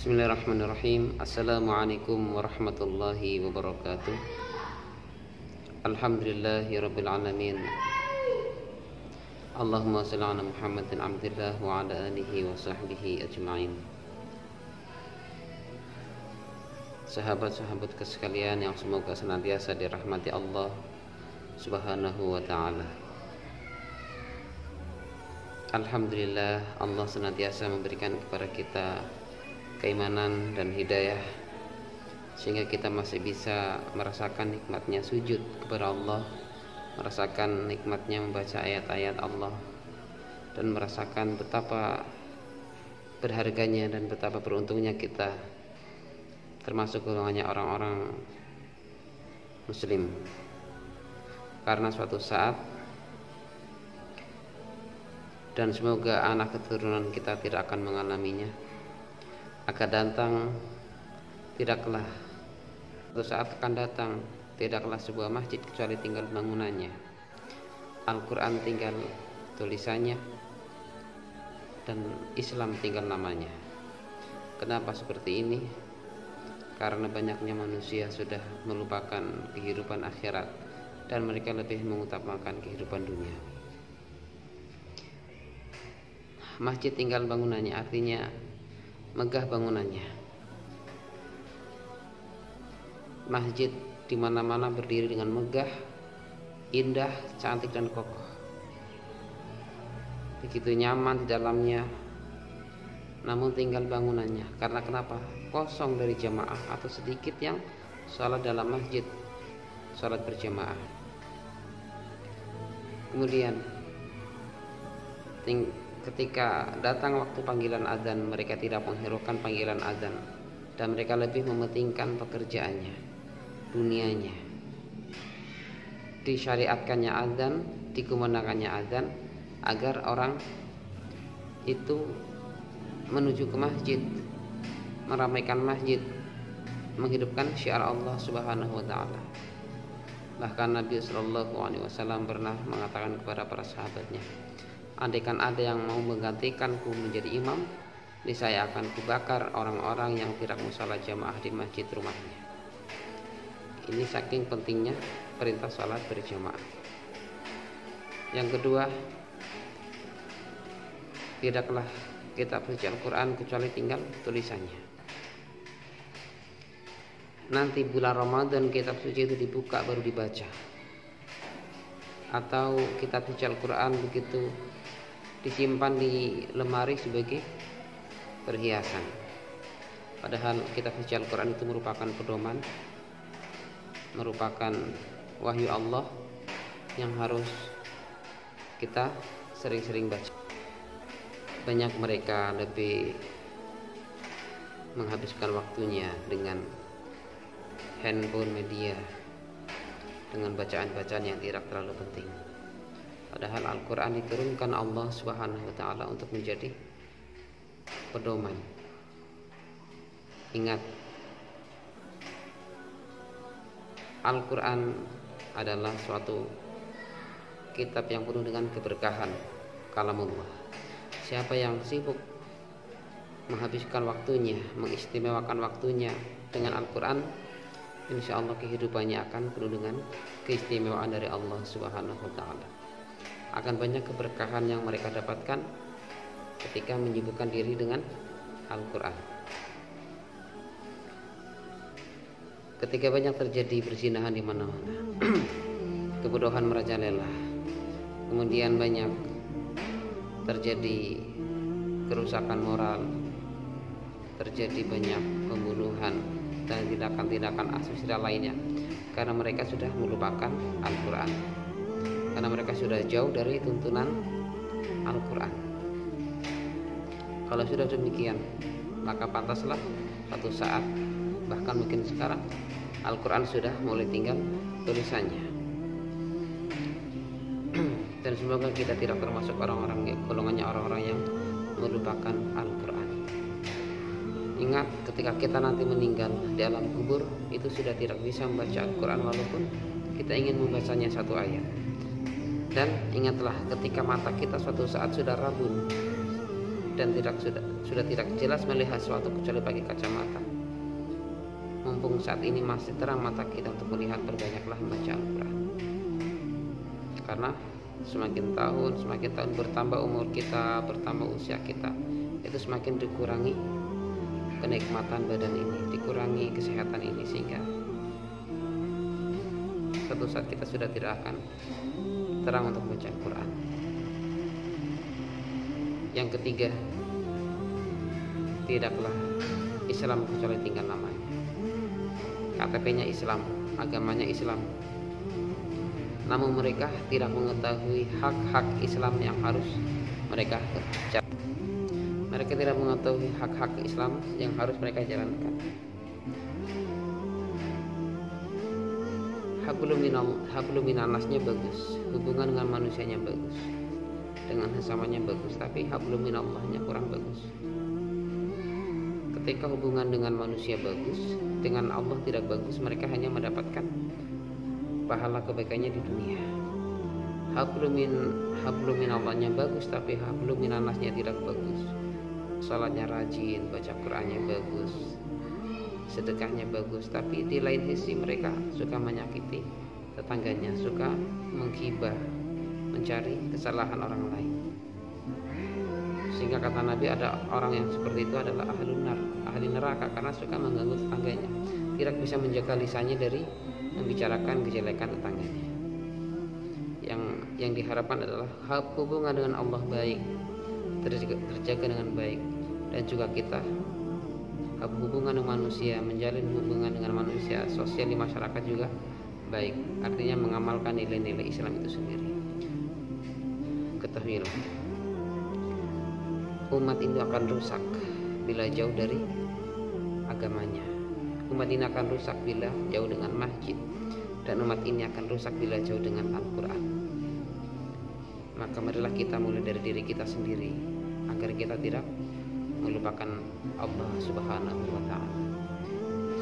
Bismillahirrahmanirrahim. Assalamualaikum warahmatullahi wabarakatuh. Alhamdulillahirabbil alamin. Allahumma shalli ala Muhammadin abdillah wa ala alihi wa sahbihi ajma'in. Sahabat-sahabat sekalian yang semoga senantiasa dirahmati Allah Subhanahu wa ta'ala. Alhamdulillah, Allah senantiasa memberikan kepada kita keimanan dan hidayah sehingga kita masih bisa merasakan nikmatnya sujud kepada Allah, merasakan nikmatnya membaca ayat-ayat Allah, dan merasakan betapa berharganya dan betapa beruntungnya kita termasuk golongannya orang-orang muslim. Karena suatu saat, dan semoga anak keturunan kita tidak akan mengalaminya, akan datang tidaklah suatu saat akan datang tidaklah sebuah masjid kecuali tinggal bangunannya, Al-Quran tinggal tulisannya, dan Islam tinggal namanya. Kenapa seperti ini? Karena banyaknya manusia sudah melupakan kehidupan akhirat dan mereka lebih mengutamakan kehidupan dunia. Masjid tinggal bangunannya artinya megah bangunannya. Masjid di mana-mana berdiri dengan megah, indah, cantik dan kokoh. Begitu nyaman di dalamnya. Namun tinggal bangunannya. Karena kenapa? Kosong dari jamaah atau sedikit yang sholat dalam masjid, sholat berjamaah. Kemudian ketika datang waktu panggilan azan, mereka tidak menghiraukan panggilan azan dan mereka lebih mementingkan pekerjaannya, dunianya. Disyariatkannya azan, dikumandangkannya azan agar orang itu menuju ke masjid, meramaikan masjid, menghidupkan syiar Allah Subhanahu wa ta'ala. Bahkan Nabi SAW pernah mengatakan kepada para sahabatnya, andaikan ada yang mau menggantikanku menjadi imam, niscaya akan kubakar orang-orang yang tidak musholat jamaah di masjid rumahnya. Ini saking pentingnya perintah sholat berjamaah. Yang kedua, tidaklah kita baca Al-Quran kecuali tinggal tulisannya. Nanti bulan Ramadan kitab suci itu dibuka baru dibaca, atau kitab suci Al-Quran begitu disimpan di lemari sebagai perhiasan. Padahal kitab suci Al-Quran itu merupakan pedoman, merupakan wahyu Allah yang harus kita sering-sering baca. Banyak mereka lebih menghabiskan waktunya dengan handphone, media, dengan bacaan-bacaan yang tidak terlalu penting. Padahal Al-Quran diturunkan Allah Subhanahu wa ta'ala untuk menjadi pedoman. Ingat, Al-Quran adalah suatu kitab yang penuh dengan keberkahan, kalamullah. Siapa yang sibuk menghabiskan waktunya, mengistimewakan waktunya dengan Al-Quran, insya Allah kehidupannya akan penuh dengan keistimewaan dari Allah Subhanahu wa ta'ala. Akan banyak keberkahan yang mereka dapatkan ketika menyibukkan diri dengan Al-Quran. Ketika banyak terjadi perzinahan di mana-mana, kebodohan merajalela, kemudian banyak terjadi kerusakan moral, terjadi banyak pembunuhan dan tindakan-tindakan asusila lainnya, karena mereka sudah melupakan Al-Quran, karena mereka sudah jauh dari tuntunan Al-Quran. Kalau sudah demikian, maka pantaslah suatu saat, bahkan mungkin sekarang, Al-Quran sudah mulai tinggal tulisannya. Dan semoga kita tidak termasuk golongannya orang-orang yang melupakan Al-Quran. Ingat, ketika kita nanti meninggal di alam kubur, itu sudah tidak bisa membaca Al-Quran walaupun kita ingin membacanya satu ayat. Dan ingatlah, ketika mata kita suatu saat sudah rabun, dan sudah tidak jelas melihat sesuatu kecuali pakai kacamata. Mumpung saat ini masih terang mata kita untuk melihat, perbanyaklah membaca Al-Quran. Karena semakin tahun bertambah umur kita, bertambah usia kita, itu semakin dikurangi kenikmatan badan ini, dikurangi kesehatan ini, sehingga suatu saat kita sudah tidak akan terang untuk membaca Al-Quran. Yang ketiga, tidaklah Islam kecuali tinggal namanya. KTP-nya Islam, agamanya Islam, namun mereka tidak mengetahui hak-hak Islam yang harus mereka jalankan. Mereka tidak mengetahui hak-hak Islam yang harus mereka jalankan. Hablum minannasnya bagus, hubungan dengan manusianya bagus, dengan sesamanya bagus, tapi hablum minallahnya kurang bagus. Ketika hubungan dengan manusia bagus, dengan Allah tidak bagus, mereka hanya mendapatkan pahala kebaikannya di dunia. Hablum minallahnya bagus, tapi hablum minannasnya tidak bagus. Salatnya rajin, baca Qur'annya bagus, sedekahnya bagus, tapi di lain sisi mereka suka menyakiti tetangganya, suka menghibah, mencari kesalahan orang lain. Sehingga kata Nabi, ada orang yang seperti itu adalah ahli neraka, karena suka mengganggu tetangganya, tidak bisa menjaga lisannya dari membicarakan kejelekan tetangganya. Yang diharapkan adalah hubungan dengan Allah baik, terjaga dengan baik, dan juga kita hubungan dengan manusia, menjalin hubungan dengan manusia, sosial di masyarakat juga baik, artinya mengamalkan nilai-nilai Islam itu sendiri. Ketahuilah, umat ini akan rusak bila jauh dari agamanya. Umat ini akan rusak bila jauh dengan masjid, dan umat ini akan rusak bila jauh dengan Al-Quran. Maka marilah kita mulai dari diri kita sendiri, agar kita tidak melupakan Allah Subhanahu wa Ta'ala.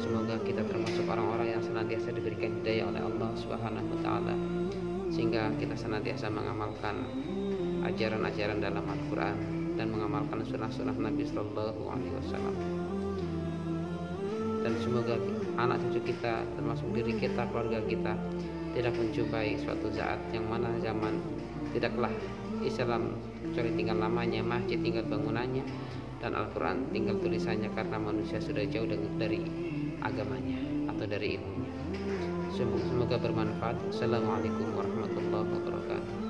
Semoga kita termasuk orang-orang yang senantiasa diberikan hidayah oleh Allah Subhanahu wa Ta'ala, sehingga kita senantiasa mengamalkan ajaran-ajaran dalam Al-Quran dan mengamalkan sunnah-sunnah Nabi Sallallahu Alaihi Wasallam. Dan semoga anak cucu kita, termasuk diri kita, keluarga kita, tidak menjumpai suatu saat yang mana zaman tidaklah Islam kecuali tinggal namanya, masjid tinggal bangunannya, dan Al-Quran tinggal tulisannya, karena manusia sudah jauh dari agamanya atau dari ilmunya. Semoga bermanfaat. Assalamualaikum warahmatullahi wabarakatuh.